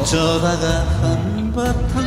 어쩌다가 한바탕.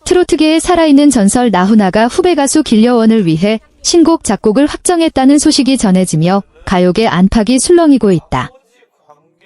트로트계에 살아있는 전설 나훈아가 후배 가수 길려원을 위해 신곡 작곡을 확정했다는 소식이 전해지며 가요계 안팎이 술렁이고 있다.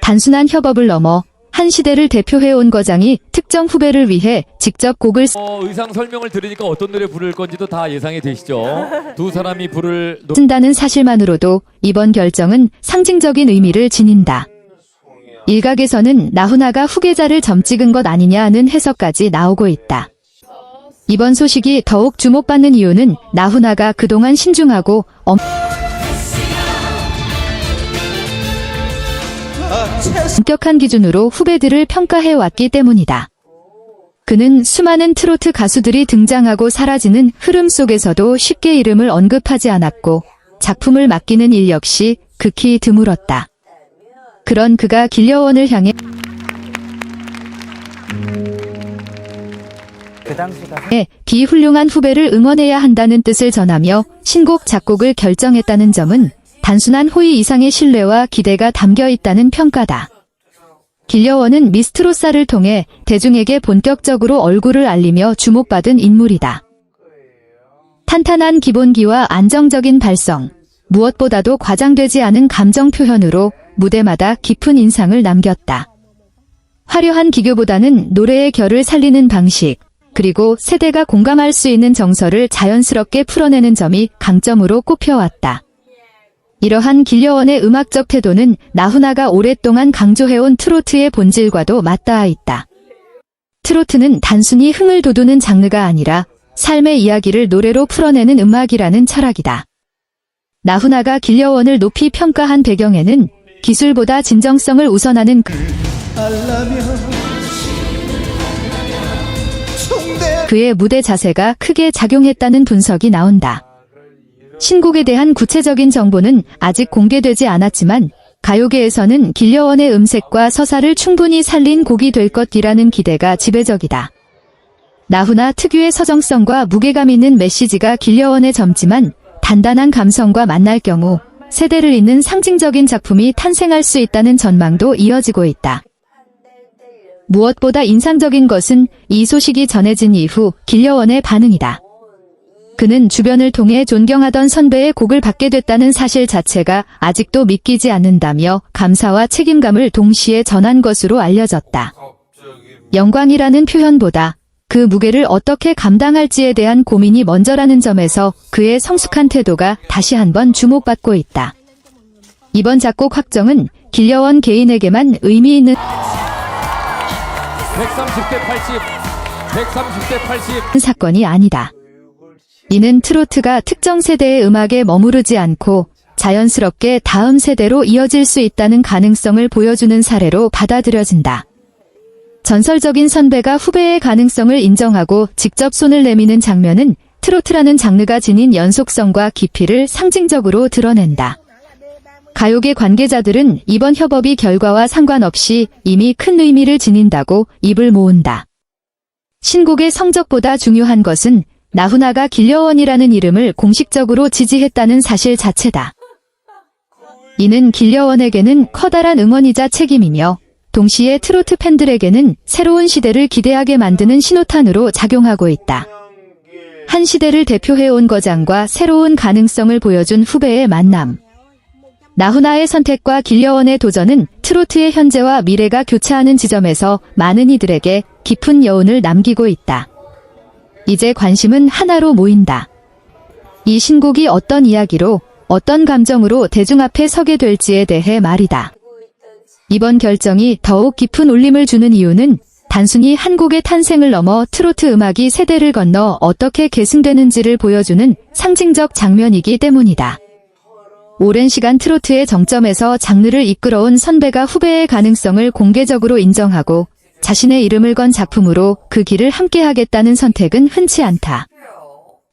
단순한 협업을 넘어 한 시대를 대표해온 거장이 특정 후배를 위해 직접 곡을 의상 설명을 들으니까 어떤 노래 부를 건지도 다 예상이 되시죠? 두 사람이 부를 쓴다는 사실만으로도 이번 결정은 상징적인 의미를 지닌다. 일각에서는 나훈아가 후계자를 점찍은 것 아니냐는 해석까지 나오고 있다. 이번 소식이 더욱 주목받는 이유는 나훈아가 그동안 신중하고 엄격한 기준으로 후배들을 평가해왔기 때문이다. 그는 수많은 트로트 가수들이 등장하고 사라지는 흐름 속에서도 쉽게 이름을 언급하지 않았고 작품을 맡기는 일 역시 극히 드물었다. 그런 그가 길려원을 향해 비훌륭한 후배를 응원해야 한다는 뜻을 전하며 신곡 작곡을 결정했다는 점은 단순한 호의 이상의 신뢰와 기대가 담겨 있다는 평가다. 길려원은 미스트로사를 통해 대중에게 본격적으로 얼굴을 알리며 주목받은 인물이다. 탄탄한 기본기와 안정적인 발성, 무엇보다도 과장되지 않은 감정 표현으로 무대마다 깊은 인상을 남겼다. 화려한 기교보다는 노래의 결을 살리는 방식, 그리고 세대가 공감할 수 있는 정서를 자연스럽게 풀어내는 점이 강점으로 꼽혀왔다. 이러한 길려원의 음악적 태도는 나훈아가 오랫동안 강조해온 트로트의 본질과도 맞닿아 있다. 트로트는 단순히 흥을 돋우는 장르가 아니라 삶의 이야기를 노래로 풀어내는 음악이라는 철학이다. 나훈아가 길려원을 높이 평가한 배경에는 기술보다 진정성을 우선하는 그의 무대 자세가 크게 작용했다는 분석이 나온다. 신곡에 대한 구체적인 정보는 아직 공개되지 않았지만 가요계에서는 길려원의 음색과 서사를 충분히 살린 곡이 될 것이라는 기대가 지배적이다. 나훈아 특유의 서정성과 무게감 있는 메시지가 길려원의 점지만 단단한 감성과 만날 경우 세대를 잇는 상징적인 작품이 탄생할 수 있다는 전망도 이어지고 있다. 무엇보다 인상적인 것은 이 소식이 전해진 이후 길려원의 반응이다. 그는 주변을 통해 존경하던 선배의 곡을 받게 됐다는 사실 자체가 아직도 믿기지 않는다며 감사와 책임감을 동시에 전한 것으로 알려졌다. 영광이라는 표현보다 그 무게를 어떻게 감당할지에 대한 고민이 먼저라는 점에서 그의 성숙한 태도가 다시 한번 주목받고 있다. 이번 작곡 확정은 길려원 개인에게만 의미 있는 130대 80, 130대 80 사건이 아니다. 이는 트로트가 특정 세대의 음악에 머무르지 않고 자연스럽게 다음 세대로 이어질 수 있다는 가능성을 보여주는 사례로 받아들여진다. 전설적인 선배가 후배의 가능성을 인정하고 직접 손을 내미는 장면은 트로트라는 장르가 지닌 연속성과 깊이를 상징적으로 드러낸다. 가요계 관계자들은 이번 협업이 결과와 상관없이 이미 큰 의미를 지닌다고 입을 모은다. 신곡의 성적보다 중요한 것은 나훈아가 길려원이라는 이름을 공식적으로 지지했다는 사실 자체다. 이는 길려원에게는 커다란 응원이자 책임이며 동시에 트로트 팬들에게는 새로운 시대를 기대하게 만드는 신호탄으로 작용하고 있다. 한 시대를 대표해온 거장과 새로운 가능성을 보여준 후배의 만남. 나훈아의 선택과 길려원의 도전은 트로트의 현재와 미래가 교차하는 지점에서 많은 이들에게 깊은 여운을 남기고 있다. 이제 관심은 하나로 모인다. 이 신곡이 어떤 이야기로, 어떤 감정으로 대중 앞에 서게 될지에 대해 말이다. 이번 결정이 더욱 깊은 울림을 주는 이유는 단순히 한 곡의 탄생을 넘어 트로트 음악이 세대를 건너 어떻게 계승되는지를 보여주는 상징적 장면이기 때문이다. 오랜 시간 트로트의 정점에서 장르를 이끌어온 선배가 후배의 가능성을 공개적으로 인정하고 자신의 이름을 건 작품으로 그 길을 함께하겠다는 선택은 흔치 않다.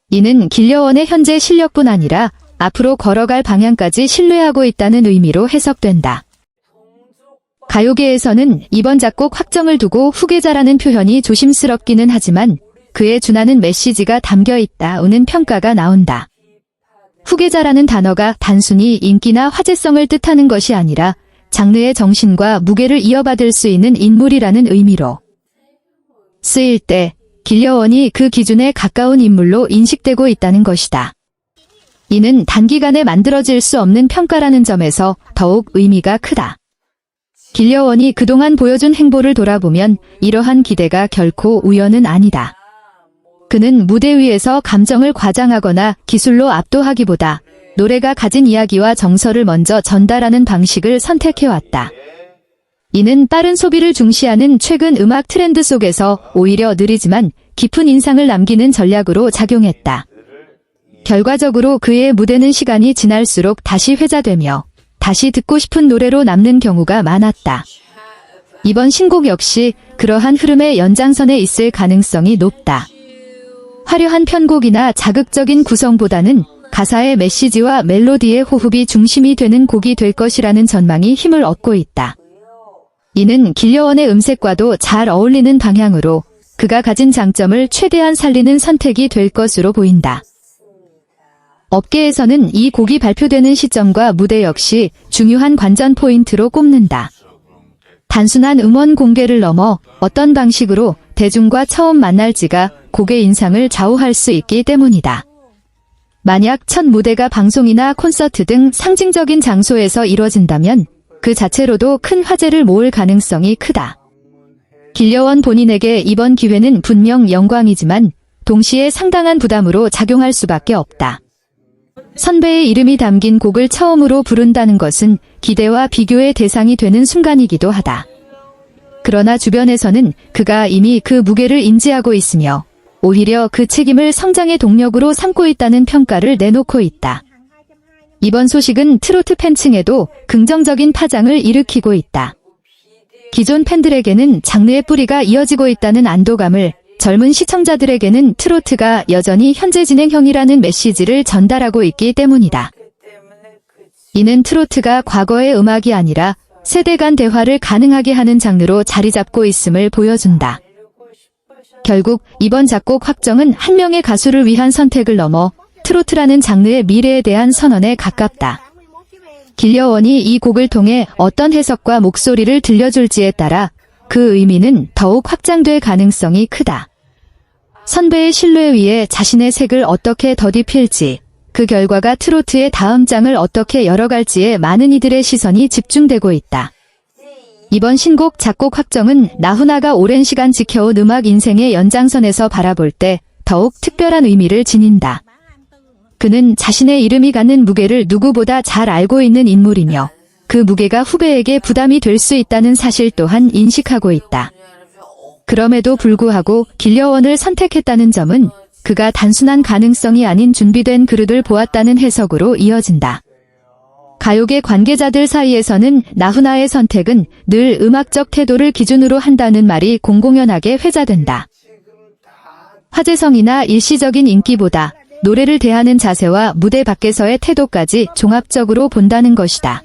이는 길려원의 현재 실력뿐 아니라 앞으로 걸어갈 방향까지 신뢰하고 있다는 의미로 해석된다. 가요계에서는 이번 작곡 확정을 두고 후계자라는 표현이 조심스럽기는 하지만 그에 준하는 메시지가 담겨 있다는 평가가 나온다. 후계자라는 단어가 단순히 인기나 화제성을 뜻하는 것이 아니라 장르의 정신과 무게를 이어받을 수 있는 인물이라는 의미로 쓰일 때 길려원이 그 기준에 가까운 인물로 인식되고 있다는 것이다. 이는 단기간에 만들어질 수 없는 평가라는 점에서 더욱 의미가 크다. 길려원이 그동안 보여준 행보를 돌아보면 이러한 기대가 결코 우연은 아니다. 그는 무대 위에서 감정을 과장하거나 기술로 압도하기보다 노래가 가진 이야기와 정서를 먼저 전달하는 방식을 선택해왔다. 이는 빠른 소비를 중시하는 최근 음악 트렌드 속에서 오히려 느리지만 깊은 인상을 남기는 전략으로 작용했다. 결과적으로 그의 무대는 시간이 지날수록 다시 회자되며 다시 듣고 싶은 노래로 남는 경우가 많았다. 이번 신곡 역시 그러한 흐름의 연장선에 있을 가능성이 높다. 화려한 편곡이나 자극적인 구성보다는 가사의 메시지와 멜로디의 호흡이 중심이 되는 곡이 될 것이라는 전망이 힘을 얻고 있다. 이는 길려원의 음색과도 잘 어울리는 방향으로 그가 가진 장점을 최대한 살리는 선택이 될 것으로 보인다. 업계에서는 이 곡이 발표되는 시점과 무대 역시 중요한 관전 포인트로 꼽는다. 단순한 음원 공개를 넘어 어떤 방식으로 대중과 처음 만날지가 곡의 인상을 좌우할 수 있기 때문이다. 만약 첫 무대가 방송이나 콘서트 등 상징적인 장소에서 이뤄진다면 그 자체로도 큰 화제를 모을 가능성이 크다. 길려원 본인에게 이번 기회는 분명 영광이지만 동시에 상당한 부담으로 작용할 수밖에 없다. 선배의 이름이 담긴 곡을 처음으로 부른다는 것은 기대와 비교의 대상이 되는 순간이기도 하다. 그러나 주변에서는 그가 이미 그 무게를 인지하고 있으며 오히려 그 책임을 성장의 동력으로 삼고 있다는 평가를 내놓고 있다. 이번 소식은 트로트 팬층에도 긍정적인 파장을 일으키고 있다. 기존 팬들에게는 장르의 뿌리가 이어지고 있다는 안도감을, 젊은 시청자들에게는 트로트가 여전히 현재 진행형이라는 메시지를 전달하고 있기 때문이다. 이는 트로트가 과거의 음악이 아니라 세대 간 대화를 가능하게 하는 장르로 자리 잡고 있음을 보여준다. 결국 이번 작곡 확정은 한 명의 가수를 위한 선택을 넘어 트로트라는 장르의 미래에 대한 선언에 가깝다. 길려원이 이 곡을 통해 어떤 해석과 목소리를 들려줄지에 따라 그 의미는 더욱 확장될 가능성이 크다. 선배의 신뢰 위에 자신의 색을 어떻게 더딥힐지, 그 결과가 트로트의 다음 장을 어떻게 열어갈지에 많은 이들의 시선이 집중되고 있다. 이번 신곡 작곡 확정은 나훈아가 오랜 시간 지켜온 음악 인생의 연장선에서 바라볼 때 더욱 특별한 의미를 지닌다. 그는 자신의 이름이 갖는 무게를 누구보다 잘 알고 있는 인물이며 그 무게가 후배에게 부담이 될 수 있다는 사실 또한 인식하고 있다. 그럼에도 불구하고 길려원을 선택했다는 점은 그가 단순한 가능성이 아닌 준비된 그릇을 보았다는 해석으로 이어진다. 가요계 관계자들 사이에서는 나훈아의 선택은 늘 음악적 태도를 기준으로 한다는 말이 공공연하게 회자된다. 화제성이나 일시적인 인기보다 노래를 대하는 자세와 무대 밖에서의 태도까지 종합적으로 본다는 것이다.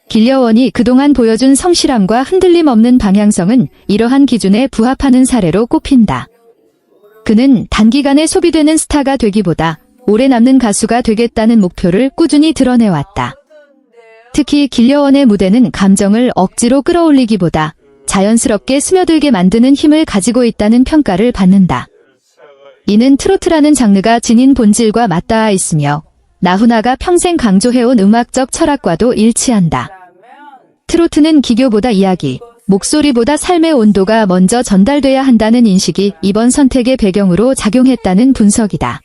길려원이 그동안 보여준 성실함과 흔들림 없는 방향성은 이러한 기준에 부합하는 사례로 꼽힌다. 그는 단기간에 소비되는 스타가 되기보다 오래 남는 가수가 되겠다는 목표를 꾸준히 드러내왔다. 특히 길려원의 무대는 감정을 억지로 끌어올리기보다 자연스럽게 스며들게 만드는 힘을 가지고 있다는 평가를 받는다. 이는 트로트라는 장르가 지닌 본질과 맞닿아 있으며 나훈아가 평생 강조해온 음악적 철학과도 일치한다. 트로트는 기교보다 이야기, 목소리보다 삶의 온도가 먼저 전달돼야 한다는 인식이 이번 선택의 배경으로 작용했다는 분석이다.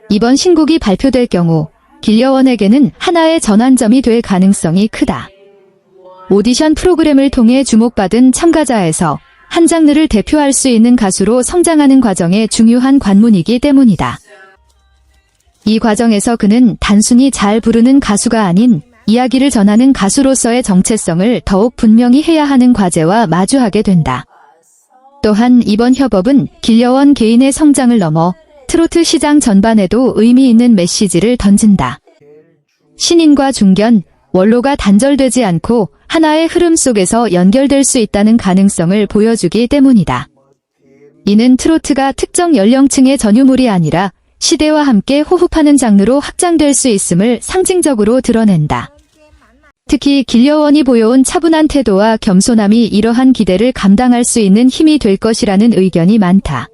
이번 신곡이 발표될 경우 길려원에게는 하나의 전환점이 될 가능성이 크다. 오디션 프로그램을 통해 주목받은 참가자에서 한 장르를 대표할 수 있는 가수로 성장하는 과정의 중요한 관문이기 때문이다. 이 과정에서 그는 단순히 잘 부르는 가수가 아닌 이야기를 전하는 가수로서의 정체성을 더욱 분명히 해야 하는 과제와 마주하게 된다. 또한 이번 협업은 길려원 개인의 성장을 넘어 트로트 시장 전반에도 의미 있는 메시지를 던진다. 신인과 중견, 원로가 단절되지 않고 하나의 흐름 속에서 연결될 수 있다는 가능성을 보여주기 때문이다. 이는 트로트가 특정 연령층의 전유물이 아니라 시대와 함께 호흡하는 장르로 확장될 수 있음을 상징적으로 드러낸다. 특히 길려원이 보여온 차분한 태도와 겸손함이 이러한 기대를 감당할 수 있는 힘이 될 것이라는 의견이 많다.